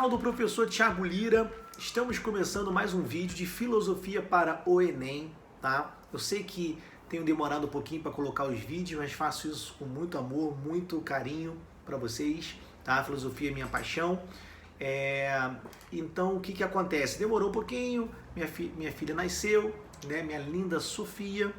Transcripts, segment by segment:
canal do professor Thiago Lira, estamos começando mais um vídeo de filosofia para o Enem, tá? Eu sei que tenho demorado um pouquinho para colocar os vídeos, mas faço isso com muito amor, muito carinho para vocês, tá? A filosofia é minha paixão. Então, o que acontece? Demorou um pouquinho, minha filha nasceu, né? Minha linda Sofia,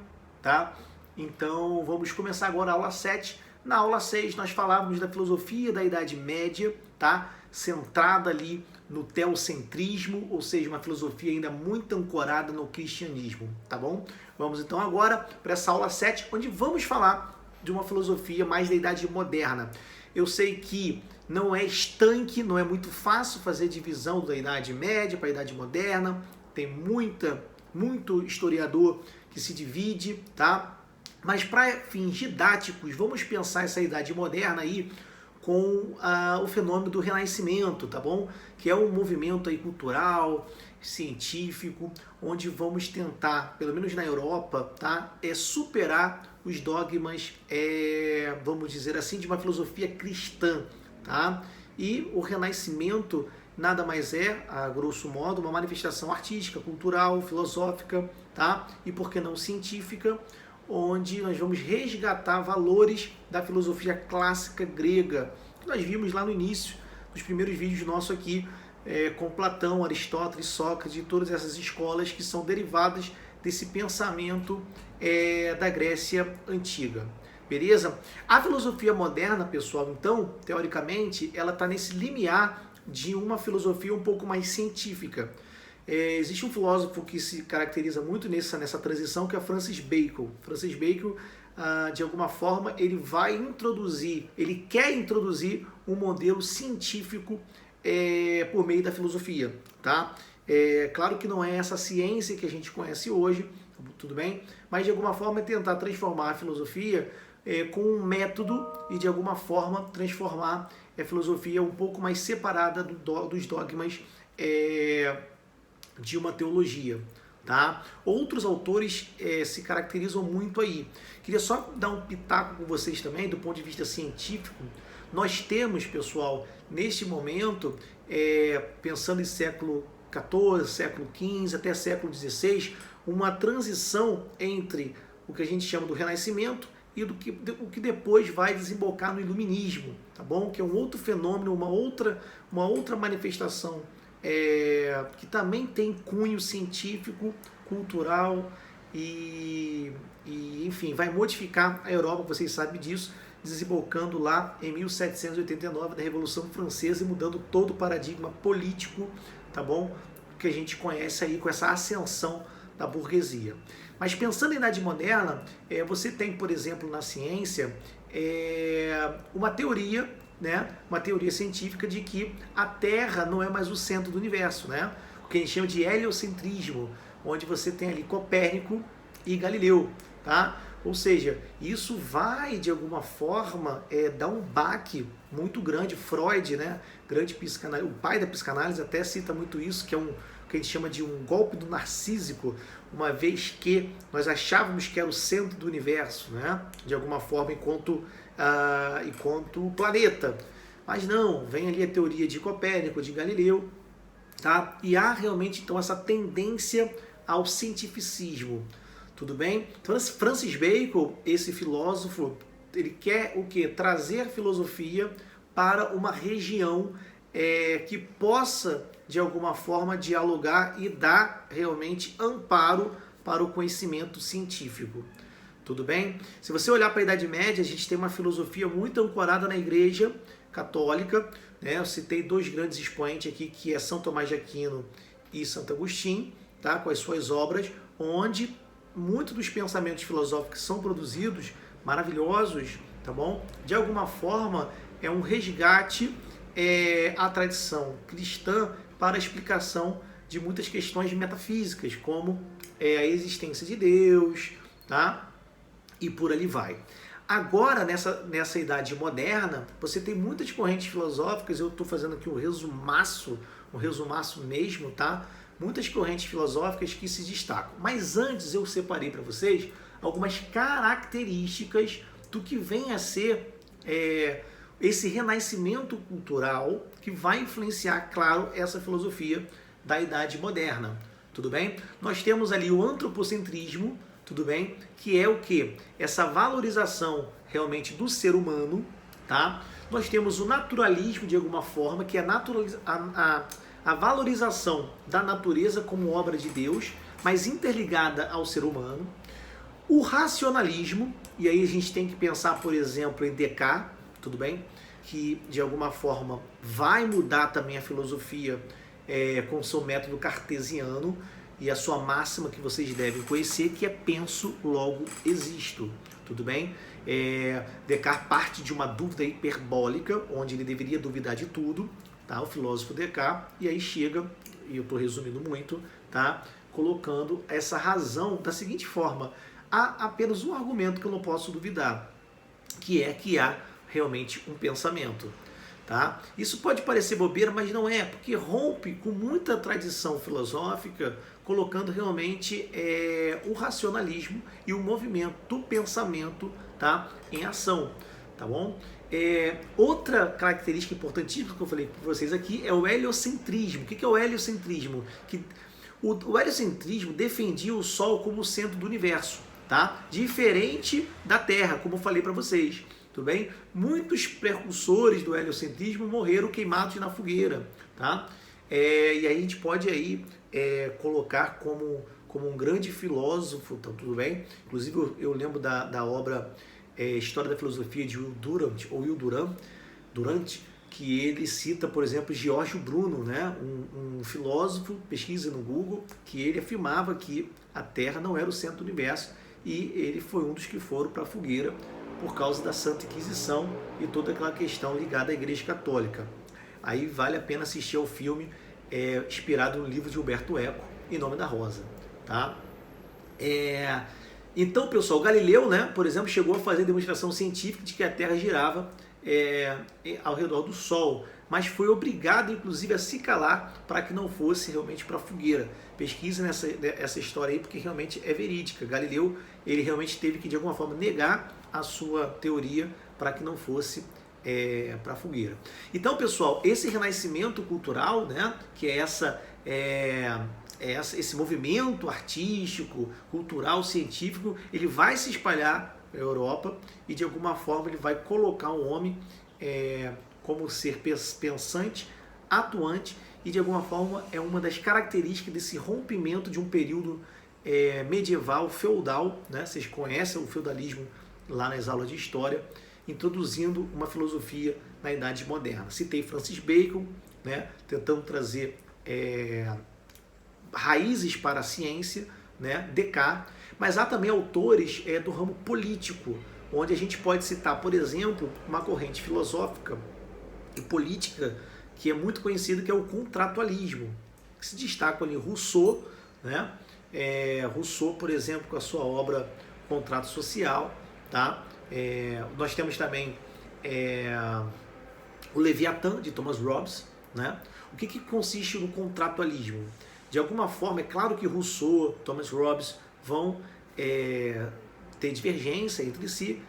tá? Então, vamos começar agora a aula 7. Na aula 6, nós falávamos da filosofia da Idade Média, tá? Centrada ali no teocentrismo, ou seja, uma filosofia ainda muito ancorada no cristianismo, tá bom? Vamos então agora para essa aula 7, onde vamos falar de uma filosofia mais da Idade Moderna. Eu sei que não é estanque, não é muito fácil fazer divisão da Idade Média para a Idade Moderna, tem muito historiador que se divide, tá? Mas para fins didáticos, vamos pensar essa Idade Moderna aí com o fenômeno do Renascimento, tá bom? Que é um movimento aí cultural, científico, onde vamos tentar, pelo menos na Europa, tá? Superar os dogmas, vamos dizer assim, de uma filosofia cristã, tá? E o Renascimento nada mais é, a grosso modo, uma manifestação artística, cultural, filosófica, tá? E por que não científica, onde nós vamos resgatar valores da filosofia clássica grega, que nós vimos lá no início, nos primeiros vídeos nossos aqui, com Platão, Aristóteles, Sócrates e todas essas escolas que são derivadas desse pensamento da Grécia Antiga. Beleza? A filosofia moderna, pessoal, então, teoricamente, ela está nesse limiar de uma filosofia um pouco mais científica. Existe um filósofo que se caracteriza muito nessa transição, que é Francis Bacon. Francis Bacon, de alguma forma, ele quer introduzir um modelo científico por meio da filosofia, tá? Claro que não é essa ciência que a gente conhece hoje, tudo bem? Mas de alguma forma é tentar transformar a filosofia com um método e de alguma forma transformar a filosofia um pouco mais separada dos dogmas de uma teologia, tá? Outros autores se caracterizam muito aí. Queria só dar um pitaco com vocês também, do ponto de vista científico. Nós temos, pessoal, neste momento, pensando em século XIV, século XV, até século XVI, uma transição entre o que a gente chama do Renascimento e o que depois vai desembocar no Iluminismo, tá bom? Que é um outro fenômeno, uma outra manifestação que também tem cunho científico, cultural e enfim, vai modificar a Europa, vocês sabem disso, desembocando lá em 1789 da Revolução Francesa e mudando todo o paradigma político, tá bom? Que a gente conhece aí com essa ascensão da burguesia. Mas pensando em Idade Moderna, você tem, por exemplo, na ciência, uma teoria, né? Uma teoria científica de que a Terra não é mais o centro do universo, né? O que a gente chama de heliocentrismo, onde você tem ali Copérnico e Galileu, tá? Ou seja, isso vai, de alguma forma, dar um baque muito grande. Freud, né? Grande psicanalista, o pai da psicanálise até cita muito isso, que é o que a gente chama de um golpe do narcísico, uma vez que nós achávamos que era o centro do universo, né? De alguma forma, enquanto planeta. Mas não, vem ali a teoria de Copérnico, de Galileu, tá? E há realmente, então, essa tendência ao cientificismo. Tudo bem? Então, Francis Bacon, esse filósofo, ele quer o quê? Trazer a filosofia para uma região que possa, de alguma forma, dialogar e dar realmente amparo para o conhecimento científico. Tudo bem? Se você olhar para a Idade Média, a gente tem uma filosofia muito ancorada na Igreja Católica, né? Eu citei dois grandes expoentes aqui, que é São Tomás de Aquino e Santo Agostinho, tá? Com as suas obras, onde muitos dos pensamentos filosóficos que são produzidos, maravilhosos, tá bom? De alguma forma, é um resgate à tradição cristã para a explicação de muitas questões metafísicas, como a existência de Deus, tá? E por ali vai. Agora, nessa idade moderna, você tem muitas correntes filosóficas, eu estou fazendo aqui um resumaço mesmo, tá? Muitas correntes filosóficas que se destacam. Mas antes eu separei para vocês algumas características do que vem a ser esse renascimento cultural que vai influenciar, claro, essa filosofia da Idade Moderna, tudo bem? Nós temos ali o antropocentrismo, tudo bem? Que é o quê? Essa valorização realmente do ser humano, tá? Nós temos o naturalismo, de alguma forma, que é a valorização da natureza como obra de Deus, mas interligada ao ser humano. O racionalismo, e aí a gente tem que pensar, por exemplo, em Descartes, tudo bem? Que de alguma forma vai mudar também a filosofia com o seu método cartesiano e a sua máxima que vocês devem conhecer, que é penso, logo existo, tudo bem? Descartes parte de uma dúvida hiperbólica, onde ele deveria duvidar de tudo, tá? O filósofo Descartes, e aí chega, e eu estou resumindo muito, tá? Colocando essa razão da seguinte forma: há apenas um argumento que eu não posso duvidar, que é que há realmente um pensamento. Tá? Isso pode parecer bobeira, mas não é, porque rompe com muita tradição filosófica, colocando realmente o racionalismo e o movimento do pensamento, tá, em ação. Tá bom? Outra característica importantíssima que eu falei para vocês aqui é o heliocentrismo. O que é o heliocentrismo? O heliocentrismo defendia o Sol como o centro do universo, tá? Diferente da Terra, como eu falei para vocês. Tudo bem? Muitos precursores do heliocentrismo morreram queimados na fogueira, tá? E aí a gente pode aí colocar como um grande filósofo, então, tudo bem? Inclusive eu lembro da obra História da Filosofia de Will Durant, que ele cita, por exemplo, Giorgio Bruno, né? um filósofo, pesquisa no Google, que ele afirmava que a Terra não era o centro do universo, e ele foi um dos que foram para a fogueira por causa da Santa Inquisição e toda aquela questão ligada à Igreja Católica. Aí vale a pena assistir ao filme inspirado no livro de Humberto Eco, Em Nome da Rosa. Tá? Então, pessoal, Galileu, né, por exemplo, chegou a fazer demonstração científica de que a Terra girava ao redor do Sol, mas foi obrigado, inclusive, a se calar para que não fosse realmente para a fogueira. Pesquisa essa história aí, porque realmente é verídica. Galileu, ele realmente teve que, de alguma forma, negar a sua teoria para que não fosse para a fogueira. Então, pessoal, esse renascimento cultural, né, que é esse movimento artístico, cultural, científico, ele vai se espalhar na Europa e, de alguma forma, ele vai colocar o homem como ser pensante, atuante, e de alguma forma é uma das características desse rompimento de um período medieval, feudal, né? Vocês conhecem o feudalismo lá nas aulas de história, introduzindo uma filosofia na Idade Moderna. Citei Francis Bacon, né? Tentando trazer raízes para a ciência, né? Descartes, mas há também autores do ramo político, onde a gente pode citar, por exemplo, uma corrente filosófica e política que é muito conhecida, que é o contratualismo, que se destaca ali Rousseau, né? Rousseau, por exemplo, com a sua obra Contrato Social, tá? Nós temos também o Leviatã, de Thomas Hobbes, né? O que consiste no contratualismo? De alguma forma, é claro que Rousseau, Thomas Hobbes vão ter divergência entre si.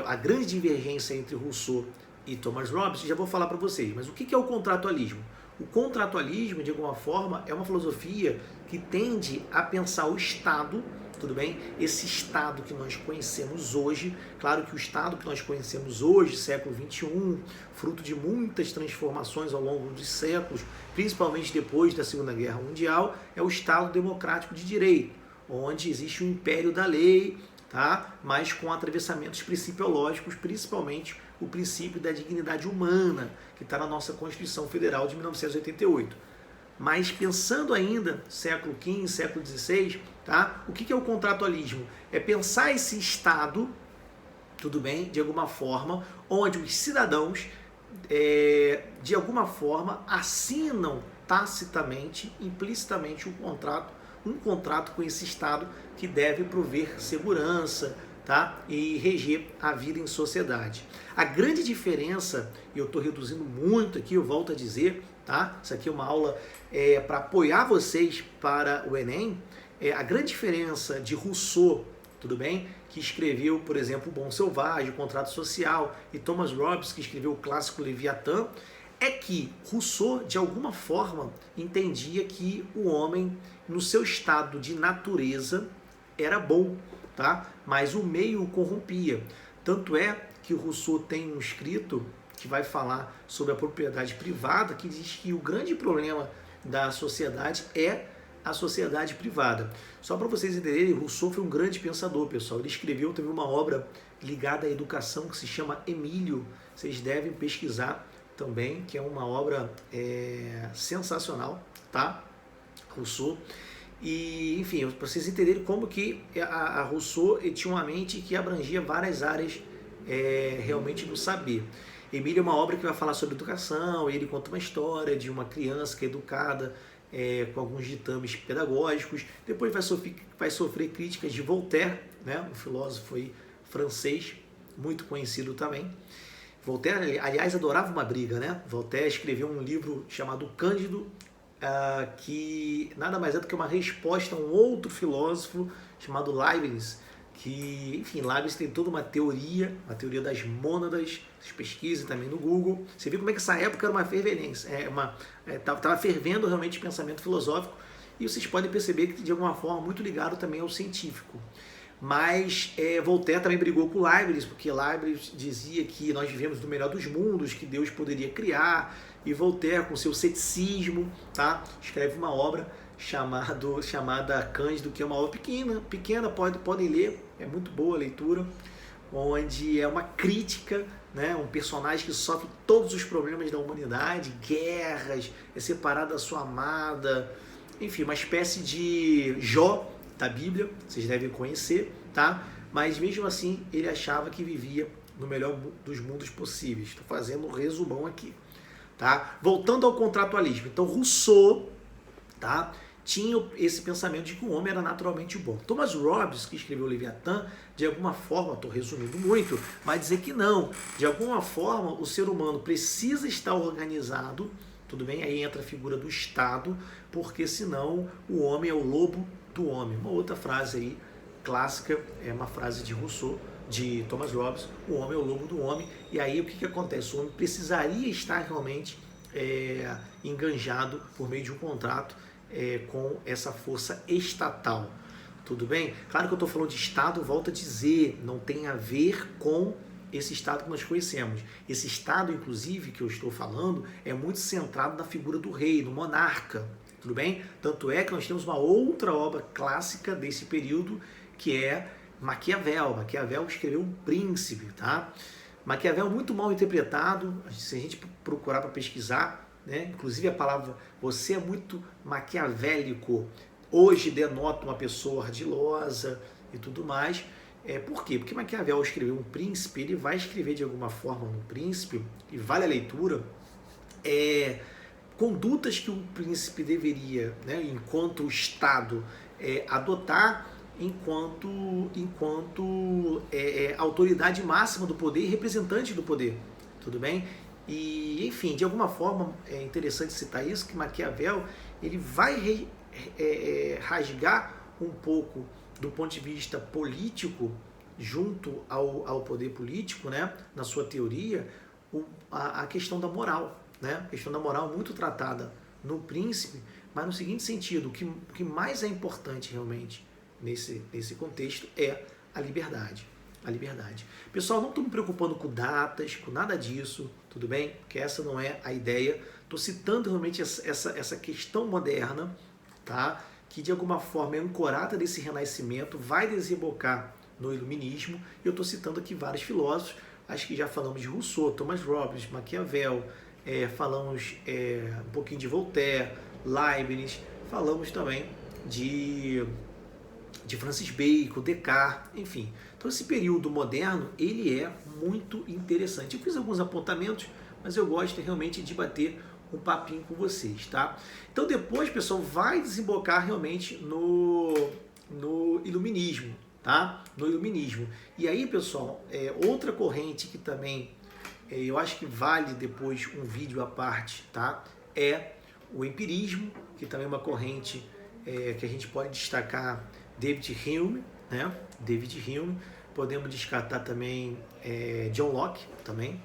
A grande divergência entre Rousseau e Thomas Hobbes, já vou falar para vocês. Mas o que é o contratualismo? O contratualismo, de alguma forma, é uma filosofia que tende a pensar o Estado, tudo bem? Esse Estado que nós conhecemos hoje, claro que o Estado que nós conhecemos hoje, século XXI, fruto de muitas transformações ao longo dos séculos, principalmente depois da Segunda Guerra Mundial, é o Estado democrático de direito, onde existe o império da lei, tá? Mas com atravessamentos principiológicos, principalmente o princípio da dignidade humana, que está na nossa Constituição Federal de 1988. Mas pensando ainda, século XV, século XVI, tá? O que é o contratualismo? É pensar esse Estado, tudo bem, de alguma forma, onde os cidadãos, de alguma forma, assinam tacitamente, implicitamente um contrato com esse Estado que deve prover segurança, tá? E reger a vida em sociedade. A grande diferença, e eu estou reduzindo muito aqui, eu volto a dizer, tá? Isso aqui é uma aula para apoiar vocês para o Enem. A grande diferença de Rousseau, tudo bem? que escreveu, por exemplo, O Bom Selvagem, O Contrato Social, e Thomas Hobbes, que escreveu o clássico Leviatã, é que Rousseau, de alguma forma, entendia que o homem, no seu estado de natureza, era bom, tá? Mas o meio o corrompia. Tanto é que o Rousseau tem um escrito que vai falar sobre a propriedade privada, que diz que o grande problema da sociedade é a sociedade privada. Só para vocês entenderem, Rousseau foi um grande pensador, pessoal. Ele escreveu, teve uma obra ligada à educação que se chama Emílio. Vocês devem pesquisar também, que é uma obra sensacional, tá? Rousseau. E, enfim, para vocês entenderem como que a Rousseau tinha uma mente que abrangia várias áreas realmente do saber. Emílio é uma obra que vai falar sobre educação, ele conta uma história de uma criança que é educada com alguns ditames pedagógicos, depois vai sofrer críticas de Voltaire, né, um filósofo francês, muito conhecido também. Voltaire, aliás, adorava uma briga, né? Voltaire escreveu um livro chamado Cândido, que nada mais é do que uma resposta a um outro filósofo chamado Leibniz, que, enfim, Leibniz tem toda uma teoria das mônadas, vocês pesquisem também no Google. Você vê como é que essa época era uma fervescência, estava fervendo realmente o pensamento filosófico, e vocês podem perceber que de alguma forma muito ligado também ao científico. Mas Voltaire também brigou com Leibniz, porque Leibniz dizia que nós vivemos no melhor dos mundos, que Deus poderia criar, e Voltaire, com seu ceticismo, tá, escreve uma obra chamada Cândido, que é uma obra pequena, podem ler, é muito boa a leitura, onde é uma crítica, né, um personagem que sofre todos os problemas da humanidade, guerras, é separado da sua amada, enfim, uma espécie de Jó da Bíblia, vocês devem conhecer, tá? Mas mesmo assim ele achava que vivia no melhor dos mundos possíveis. Estou fazendo um resumão aqui, tá? Voltando ao contratualismo, então Rousseau, tá, tinha esse pensamento de que o homem era naturalmente bom. Thomas Hobbes, que escreveu o Leviatã, de alguma forma, estou resumindo muito, vai dizer que não. De alguma forma, o ser humano precisa estar organizado, tudo bem? Aí entra a figura do Estado, porque senão o homem é o lobo do homem. Uma outra frase aí clássica, é uma frase de Rousseau, de Thomas Hobbes, o homem é o lobo do homem. E aí o que acontece? O homem precisaria estar realmente enganjado por meio de um contrato com essa força estatal. Tudo bem? Claro que eu estou falando de Estado, volto a dizer, não tem a ver com esse Estado que nós conhecemos. Esse Estado, inclusive, que eu estou falando, é muito centrado na figura do rei, do monarca. Tudo bem? Tanto é que nós temos uma outra obra clássica desse período, que é Maquiavel. Maquiavel escreveu Um Príncipe, tá? Maquiavel muito mal interpretado, se a gente procurar para pesquisar, né? Inclusive a palavra você é muito maquiavélico, hoje denota uma pessoa ardilosa e tudo mais. Por quê? Porque Maquiavel escreveu Um Príncipe, ele vai escrever de alguma forma no Príncipe, e vale a leitura, condutas que o príncipe deveria, né, enquanto Estado, adotar enquanto autoridade máxima do poder e representante do poder, tudo bem? E, enfim, de alguma forma é interessante citar isso, que Maquiavel ele vai rasgar um pouco do ponto de vista político junto ao poder político, né, na sua teoria, a questão da moral, né? A questão da moral muito tratada no Príncipe, mas no seguinte sentido, o que mais é importante realmente nesse contexto é a liberdade. A liberdade. Pessoal, não estou me preocupando com datas, com nada disso, tudo bem? Porque essa não é a ideia. Estou citando realmente essa questão moderna, tá? Que de alguma forma é ancorada desse renascimento, vai desembocar no iluminismo. E eu estou citando aqui vários filósofos, acho que já falamos de Rousseau, Thomas Hobbes, Maquiavel, falamos um pouquinho de Voltaire, Leibniz, falamos também de Francis Bacon, Descartes, enfim. Então esse período moderno, ele é muito interessante. Eu fiz alguns apontamentos, mas eu gosto realmente de bater um papinho com vocês, tá? Então depois, pessoal, vai desembocar realmente no iluminismo, tá? No iluminismo. E aí, pessoal, outra corrente que também eu acho que vale depois um vídeo à parte, tá? É o empirismo, que também é uma corrente que a gente pode destacar David Hume, né? David Hume, podemos descartar também John Locke, também,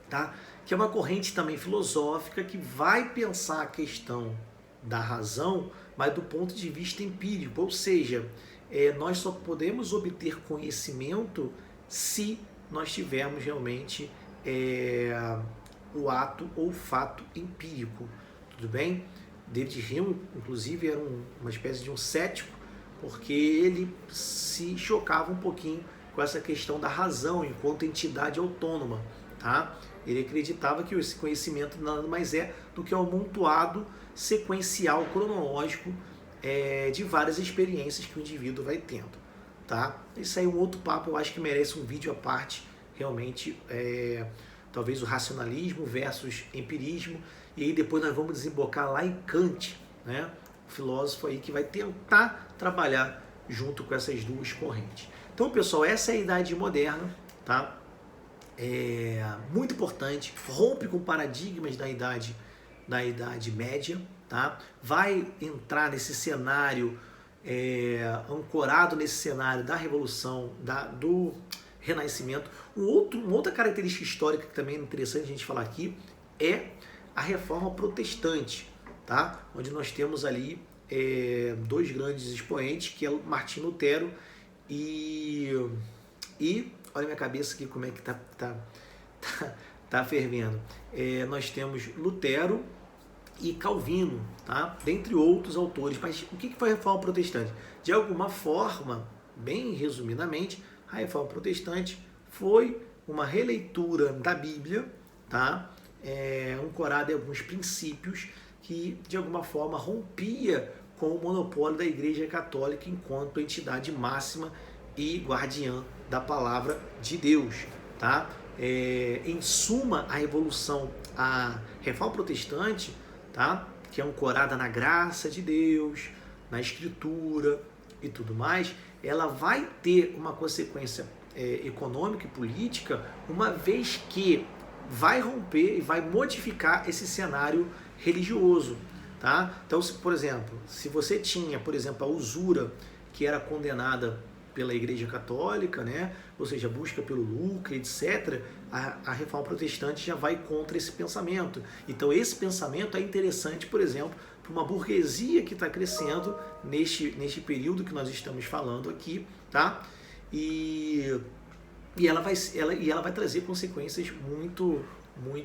tá? Que é uma corrente também filosófica que vai pensar a questão da razão, mas do ponto de vista empírico, ou seja, nós só podemos obter conhecimento se nós tivermos realmente o ato ou o fato empírico, tudo bem? David Hume, inclusive, era uma espécie de um cético, porque ele se chocava um pouquinho com essa questão da razão enquanto entidade autônoma, tá? Ele acreditava que esse conhecimento nada mais é do que um amontoado sequencial cronológico de várias experiências que o indivíduo vai tendo, tá? Isso aí é um outro papo, eu acho que merece um vídeo à parte, realmente, talvez o racionalismo versus empirismo, e aí depois nós vamos desembocar lá em Kant, né? O filósofo aí que vai tentar trabalhar junto com essas duas correntes. Então, pessoal, essa é a Idade Moderna, tá? Muito importante, rompe com paradigmas da Idade Média, tá? Vai entrar nesse cenário, ancorado nesse cenário da Revolução, do Renascimento. Uma outra característica histórica que também é interessante a gente falar aqui é a Reforma Protestante, tá? Onde nós temos ali dois grandes expoentes, que é o Martinho Lutero e olha minha cabeça aqui como é que tá fervendo. Nós temos Lutero e Calvino, tá? Dentre outros autores. Mas o que foi a Reforma Protestante? De alguma forma, bem resumidamente, a Reforma Protestante foi uma releitura da Bíblia, tá? Ancorada em alguns princípios que, de alguma forma, rompia com o monopólio da Igreja Católica enquanto entidade máxima e guardiã da palavra de Deus, tá? Em suma, a Reforma Protestante, tá? Que é ancorada na graça de Deus, na Escritura e tudo mais, ela vai ter uma consequência econômica e política, uma vez que vai romper e vai modificar esse cenário religioso, tá? Então, por exemplo, se você tinha, por exemplo, a usura, que era condenada pela Igreja Católica, né? Ou seja, busca pelo lucro, etc., a Reforma Protestante já vai contra esse pensamento. Então, esse pensamento é interessante, por exemplo, para uma burguesia que está crescendo neste período que nós estamos falando aqui, tá? E ela vai trazer consequências muito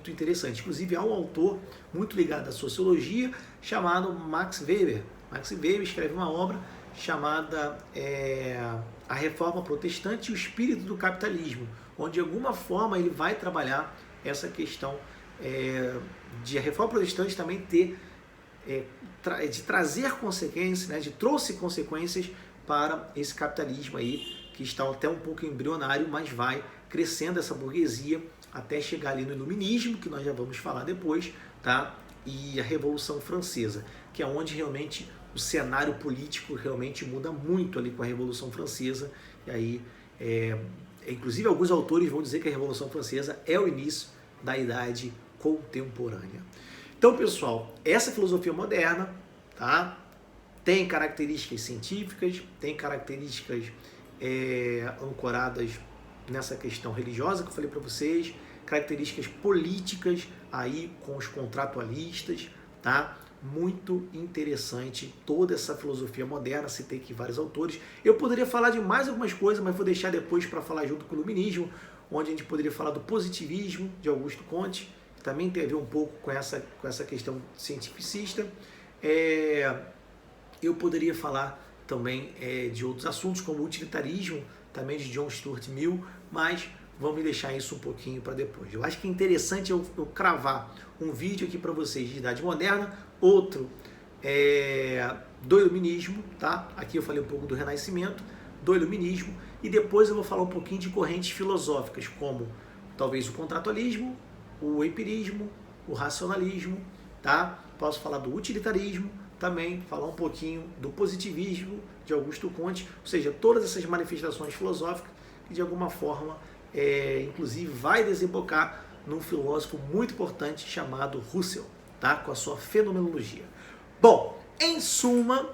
interessantes. Inclusive, há um autor muito ligado à sociologia chamado Max Weber. Max Weber escreve uma obra chamada A Reforma Protestante e o Espírito do Capitalismo, onde de alguma forma ele vai trabalhar essa questão de a Reforma Protestante também ter de trazer consequências, né, trouxe consequências para esse capitalismo aí, que está até um pouco embrionário, mas vai crescendo essa burguesia até chegar ali no Iluminismo, que nós já vamos falar depois, tá? E a Revolução Francesa, que é onde realmente o cenário político realmente muda muito ali com a Revolução Francesa. E aí, inclusive alguns autores vão dizer que a Revolução Francesa é o início da Idade Contemporânea. Então, pessoal, essa filosofia moderna, tá? Tem características científicas, tem características ancoradas nessa questão religiosa que eu falei para vocês, características políticas aí com os contratualistas, tá? Muito interessante toda essa filosofia moderna, citei aqui vários autores. Eu poderia falar de mais algumas coisas, mas vou deixar depois para falar junto com o Iluminismo, onde a gente poderia falar do positivismo de Augusto Comte, que também tem a ver um pouco com essa questão cientificista. Eu poderia falar também de outros assuntos, como o utilitarismo, também de John Stuart Mill, mas vamos deixar isso um pouquinho para depois. Eu acho que é interessante eu cravar um vídeo aqui para vocês de Idade Moderna, outro do Iluminismo, tá? Aqui eu falei um pouco do Renascimento, do Iluminismo, e depois eu vou falar um pouquinho de correntes filosóficas, como talvez o contratualismo, o empirismo, o racionalismo, tá? Posso falar do utilitarismo, também falar um pouquinho do positivismo de Augusto Comte, ou seja, todas essas manifestações filosóficas que de alguma forma, inclusive, vai desembocar num filósofo muito importante chamado Russell, tá? Com a sua fenomenologia. Bom, em suma,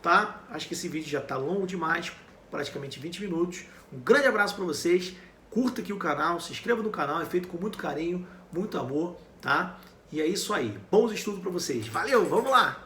tá? Acho que esse vídeo já está longo demais, praticamente 20 minutos. Um grande abraço para vocês. Curta aqui o canal, se inscreva no canal, é feito com muito carinho, muito amor, tá? E é isso aí. Bons estudos para vocês. Valeu, vamos lá!